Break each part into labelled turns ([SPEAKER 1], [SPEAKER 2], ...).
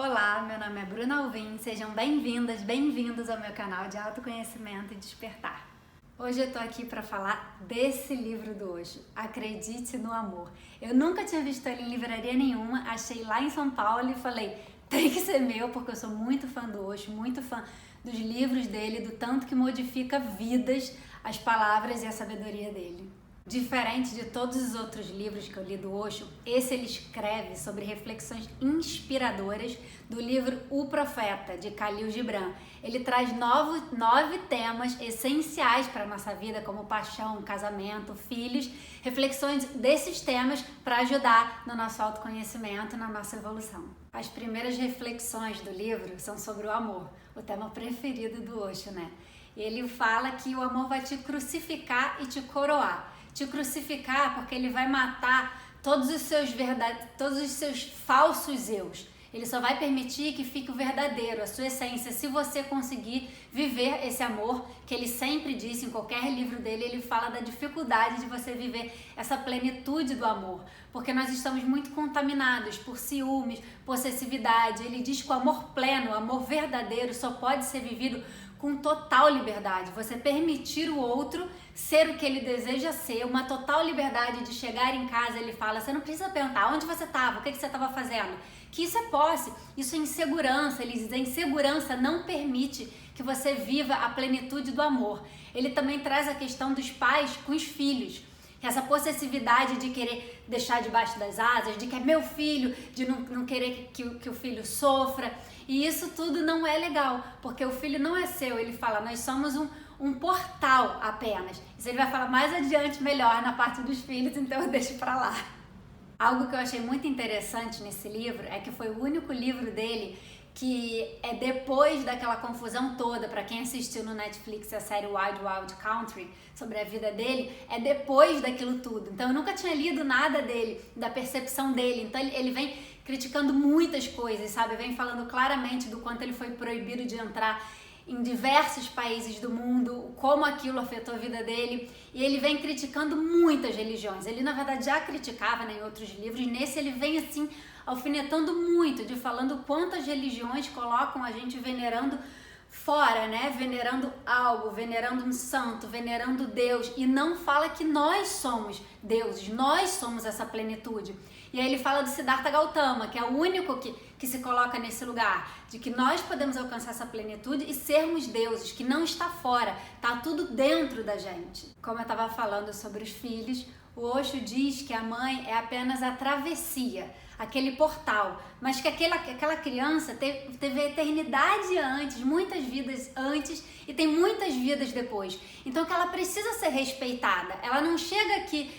[SPEAKER 1] Olá, meu nome é Bruna Alvim, sejam bem-vindas, bem-vindos ao meu canal de autoconhecimento e despertar. Hoje eu tô aqui para falar desse livro do Osho, Acredite no Amor. Eu nunca tinha visto ele em livraria nenhuma, achei lá em São Paulo e falei, tem que ser meu, porque eu sou muito fã do Osho, muito fã dos livros dele, do tanto que modifica vidas, as palavras e a sabedoria dele. Diferente de todos os outros livros que eu li do Osho, esse ele escreve sobre reflexões inspiradoras do livro O Profeta, de Khalil Gibran. Ele traz nove temas essenciais para a nossa vida, como paixão, casamento, filhos, reflexões desses temas para ajudar no nosso autoconhecimento, na nossa evolução. As primeiras reflexões do livro são sobre o amor, o tema preferido do Osho, né? Ele fala que o amor vai te crucificar e te coroar. Te crucificar porque ele vai matar todos os seus falsos eus. Ele só vai permitir que fique o verdadeiro, a sua essência, se você conseguir viver esse amor, que ele sempre disse, em qualquer livro dele, ele fala da dificuldade de você viver essa plenitude do amor, porque nós estamos muito contaminados por ciúmes, possessividade. Ele diz que o amor pleno, o amor verdadeiro só pode ser vivido com total liberdade, você permitir o outro ser o que ele deseja ser, uma total liberdade de chegar em casa. Ele fala, você não precisa perguntar onde você estava, o que você estava fazendo, que isso é posse, isso é insegurança. Ele diz, a insegurança não permite que você viva a plenitude do amor. Ele também traz a questão dos pais com os filhos, essa possessividade de querer deixar debaixo das asas, de que é meu filho, de não querer que o filho sofra. E isso tudo não é legal, porque o filho não é seu. Ele fala, nós somos um portal apenas. Isso ele vai falar mais adiante, melhor, na parte dos filhos, então eu deixo pra lá. Algo que eu achei muito interessante nesse livro é que foi o único livro dele que é depois daquela confusão toda. Para quem assistiu no Netflix a série Wild Wild Country, sobre a vida dele, é depois daquilo tudo. Então eu nunca tinha lido nada dele, da percepção dele. Então ele vem criticando muitas coisas, sabe? Vem falando claramente do quanto ele foi proibido de entrar em diversos países do mundo, como aquilo afetou a vida dele, e ele vem criticando muitas religiões. Ele, na verdade, já criticava, né, em outros livros, nesse ele vem, assim, alfinetando muito, de falando quantas religiões colocam a gente venerando fora, né, venerando algo, venerando um santo, venerando Deus, e não fala que nós somos deuses, nós somos essa plenitude. E aí ele fala do Siddhartha Gautama, que é o único que se coloca nesse lugar, de que nós podemos alcançar essa plenitude e sermos deuses, que não está fora, está tudo dentro da gente. Como eu estava falando sobre os filhos, o Osho diz que a mãe é apenas a travessia, aquele portal, mas que aquela criança teve a eternidade antes, muitas vidas antes e tem muitas vidas depois. Então que ela precisa ser respeitada. Ela não chega aqui,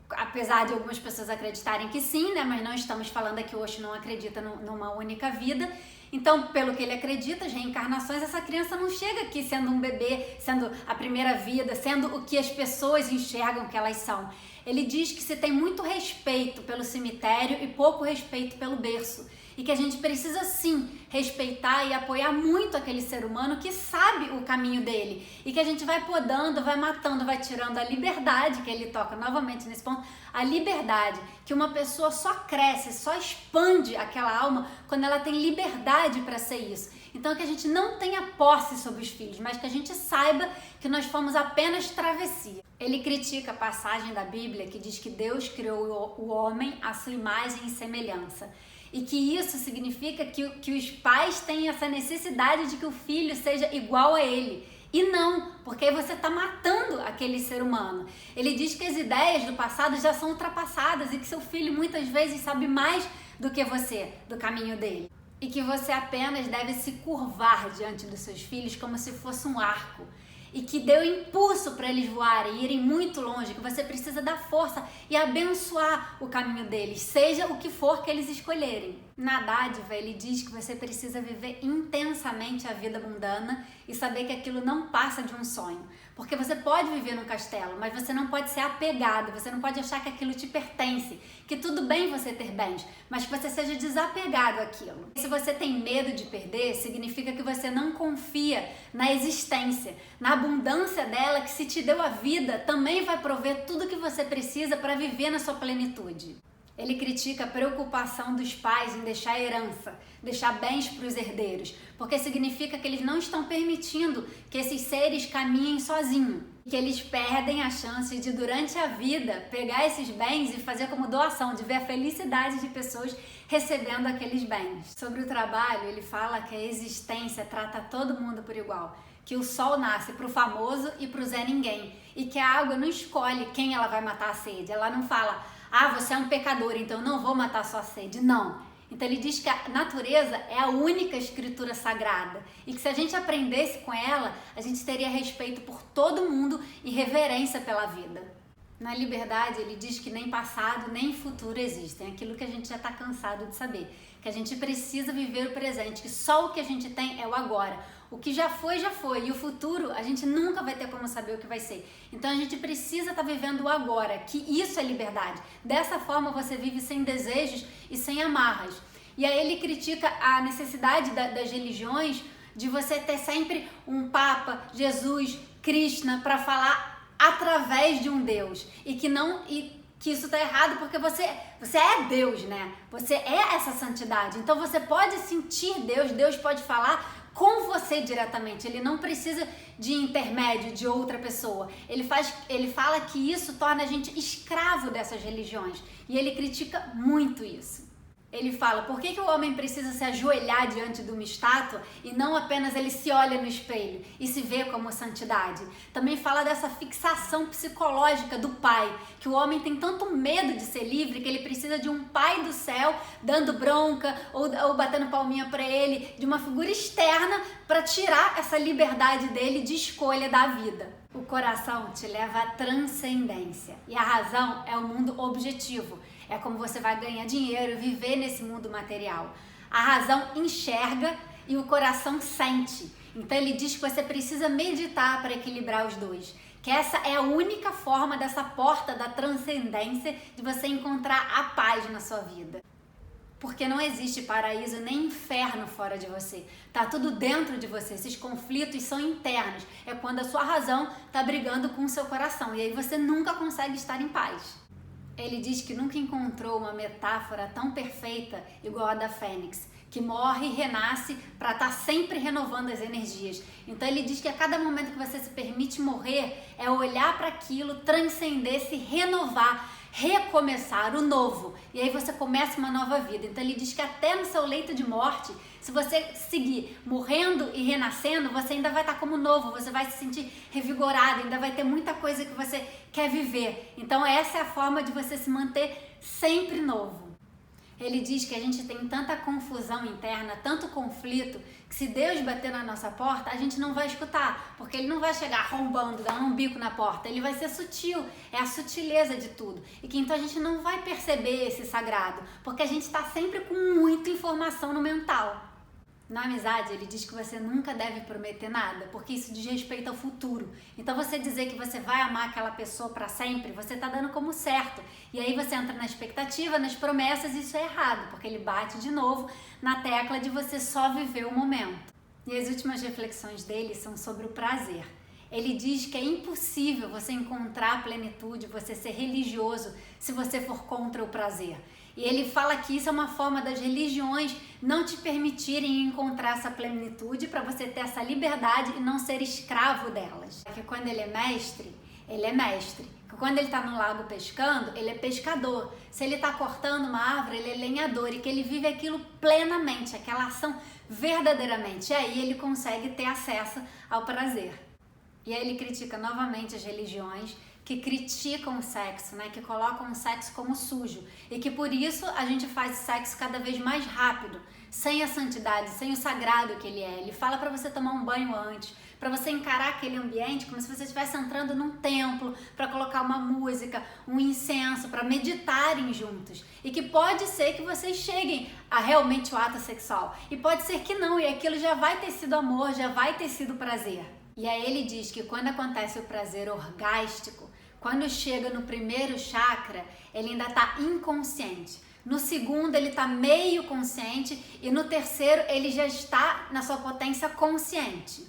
[SPEAKER 1] apesar de algumas pessoas acreditarem que sim, né? Mas não estamos falando aqui, o Osho não acredita numa única vida. Então, pelo que ele acredita, as reencarnações, essa criança não chega aqui sendo um bebê, sendo a primeira vida, sendo o que as pessoas enxergam que elas são. Ele diz que se tem muito respeito pelo cemitério e pouco respeito pelo berço. E que a gente precisa sim respeitar e apoiar muito aquele ser humano que sabe o caminho dele. E que a gente vai podando, vai matando, vai tirando a liberdade, que ele toca novamente nesse ponto, a liberdade, que uma pessoa só cresce, só expande aquela alma quando ela tem liberdade para ser isso. Então que a gente não tenha posse sobre os filhos, mas que a gente saiba que nós fomos apenas travessia. Ele critica a passagem da Bíblia que diz que Deus criou o homem à sua imagem e semelhança. E que isso significa que os pais têm essa necessidade de que o filho seja igual a ele. E não, porque aí você está matando aquele ser humano. Ele diz que as ideias do passado já são ultrapassadas e que seu filho muitas vezes sabe mais do que você, do caminho dele. E que você apenas deve se curvar diante dos seus filhos como se fosse um arco. E que deu impulso para eles voarem e irem muito longe, que você precisa dar força e abençoar o caminho deles, seja o que for que eles escolherem. Na dádiva, ele diz que você precisa viver intensamente a vida mundana e saber que aquilo não passa de um sonho. Porque você pode viver num castelo, mas você não pode ser apegado, você não pode achar que aquilo te pertence, que tudo bem você ter bens, mas que você seja desapegado àquilo. Se você tem medo de perder, significa que você não confia na existência, na abundância dela, que se te deu a vida, também vai prover tudo que você precisa para viver na sua plenitude. Ele critica a preocupação dos pais em deixar herança, deixar bens para os herdeiros, porque significa que eles não estão permitindo que esses seres caminhem sozinhos, que eles perdem a chance de, durante a vida, pegar esses bens e fazer como doação, de ver a felicidade de pessoas recebendo aqueles bens. Sobre o trabalho, ele fala que a existência trata todo mundo por igual, que o sol nasce para o famoso e para o Zé Ninguém, e que a água não escolhe quem ela vai matar a sede. Ela não fala, você é um pecador, então eu não vou matar sua sede. Não. Então ele diz que a natureza é a única escritura sagrada e que se a gente aprendesse com ela, a gente teria respeito por todo mundo e reverência pela vida. Na liberdade, ele diz que nem passado nem futuro existem, aquilo que a gente já está cansado de saber, que a gente precisa viver o presente, que só o que a gente tem é o agora. O que já foi, e o futuro a gente nunca vai ter como saber o que vai ser. Então a gente precisa estar vivendo o agora, que isso é liberdade. Dessa forma você vive sem desejos e sem amarras. E aí ele critica a necessidade das religiões de você ter sempre um Papa, Jesus, Krishna para falar através de um Deus. E que isso está errado porque você é Deus, né? Você é essa santidade. Então você pode sentir Deus, Deus pode falar com você diretamente, ele não precisa de intermédio de outra pessoa. Ele fala que isso torna a gente escravo dessas religiões e ele critica muito isso. Ele fala, por que o homem precisa se ajoelhar diante de uma estátua e não apenas ele se olha no espelho e se vê como santidade? Também fala dessa fixação psicológica do pai, que o homem tem tanto medo de ser livre que ele precisa de um pai do céu dando bronca ou batendo palminha para ele, de uma figura externa para tirar essa liberdade dele de escolha da vida. O coração te leva à transcendência e a razão é o mundo objetivo. É como você vai ganhar dinheiro, viver nesse mundo material. A razão enxerga e o coração sente. Então ele diz que você precisa meditar para equilibrar os dois. Que essa é a única forma dessa porta da transcendência de você encontrar a paz na sua vida. Porque não existe paraíso nem inferno fora de você. Tá tudo dentro de você. Esses conflitos são internos. É quando a sua razão tá brigando com o seu coração. E aí você nunca consegue estar em paz. Ele diz que nunca encontrou uma metáfora tão perfeita igual a da Fênix, que morre e renasce para estar sempre renovando as energias. Então ele diz que a cada momento que você se permite morrer, é olhar para aquilo, transcender, se renovar, recomeçar o novo. E aí você começa uma nova vida. Então ele diz que até no seu leito de morte, se você seguir morrendo e renascendo, você ainda vai estar como novo, você vai se sentir revigorado, ainda vai ter muita coisa que você quer viver. Então essa é a forma de você se manter sempre novo. Ele diz que a gente tem tanta confusão interna, tanto conflito, que se Deus bater na nossa porta, a gente não vai escutar, porque ele não vai chegar arrombando, dando um bico na porta, ele vai ser sutil, é a sutileza de tudo. E que então a gente não vai perceber esse sagrado, porque a gente está sempre com muita informação no mental. Na amizade, ele diz que você nunca deve prometer nada, porque isso diz respeito ao futuro. Então você dizer que você vai amar aquela pessoa para sempre, você está dando como certo. E aí você entra na expectativa, nas promessas, e isso é errado, porque ele bate de novo na tecla de você só viver o momento. E as últimas reflexões dele são sobre o prazer. Ele diz que é impossível você encontrar a plenitude, você ser religioso, se você for contra o prazer. E ele fala que isso é uma forma das religiões não te permitirem encontrar essa plenitude para você ter essa liberdade e não ser escravo delas. Que quando ele é mestre, ele é mestre. Que quando ele está no lago pescando, ele é pescador. Se ele está cortando uma árvore, ele é lenhador. E que ele vive aquilo plenamente, aquela ação verdadeiramente. E aí ele consegue ter acesso ao prazer. E aí ele critica novamente as religiões que criticam o sexo, né? Que colocam o sexo como sujo e que por isso a gente faz o sexo cada vez mais rápido, sem a santidade, sem o sagrado que ele é. Ele fala para você tomar um banho antes, para você encarar aquele ambiente como se você estivesse entrando num templo, para colocar uma música, um incenso, para meditarem juntos. E que pode ser que vocês cheguem a realmente o ato sexual e pode ser que não, e aquilo já vai ter sido amor, já vai ter sido prazer. E aí ele diz que quando acontece o prazer orgástico, quando chega no primeiro chakra, ele ainda está inconsciente. No segundo, ele está meio consciente. E no terceiro, ele já está na sua potência consciente.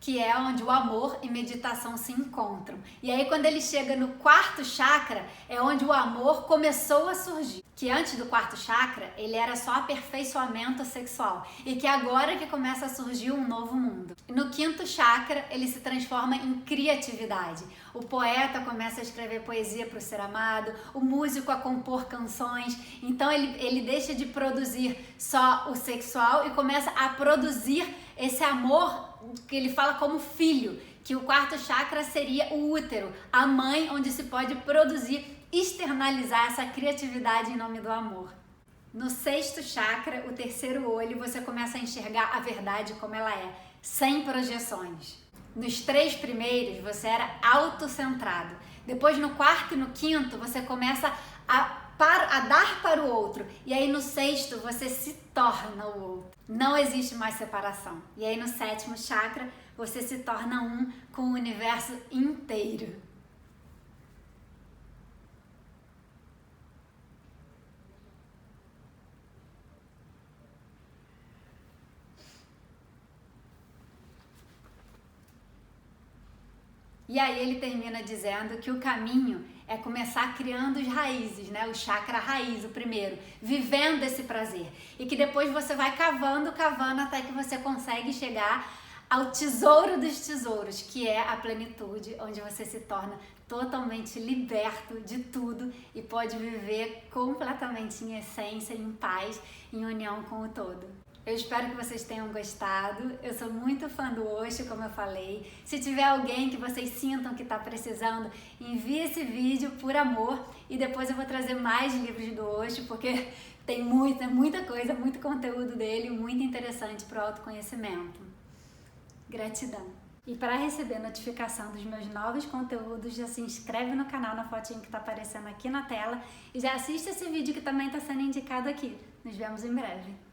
[SPEAKER 1] que é onde o amor e meditação se encontram. E aí quando ele chega no quarto chakra, é onde o amor começou a surgir. Que antes do quarto chakra, ele era só aperfeiçoamento sexual. E que agora que começa a surgir um novo mundo. No quinto chakra, ele se transforma em criatividade. O poeta começa a escrever poesia para o ser amado, o músico a compor canções. Então ele deixa de produzir só o sexual e começa a produzir esse amor que ele fala como filho, que o quarto chakra seria o útero, a mãe onde se pode produzir, externalizar essa criatividade em nome do amor. No sexto chakra, o terceiro olho, você começa a enxergar a verdade como ela é, sem projeções. Nos 3 primeiros, você era autocentrado. Depois, no quarto e no quinto, você começa a dar para o outro. E aí no sexto você se torna o outro. Não existe mais separação. E aí no sétimo chakra você se torna um com o universo inteiro. E aí ele termina dizendo que o caminho é começar criando as raízes, né? O chakra raiz, o primeiro, vivendo esse prazer. E que depois você vai cavando até que você consegue chegar ao tesouro dos tesouros, que é a plenitude, onde você se torna totalmente liberto de tudo e pode viver completamente em essência, em paz, em união com o todo. Eu espero que vocês tenham gostado. Eu sou muito fã do Osho, como eu falei. Se tiver alguém que vocês sintam que está precisando, envie esse vídeo por amor e depois eu vou trazer mais livros do Osho, porque tem muita coisa, muito conteúdo dele, muito interessante para o autoconhecimento. Gratidão! E para receber notificação dos meus novos conteúdos, já se inscreve no canal na fotinho que está aparecendo aqui na tela e já assiste esse vídeo que também está sendo indicado aqui. Nos vemos em breve.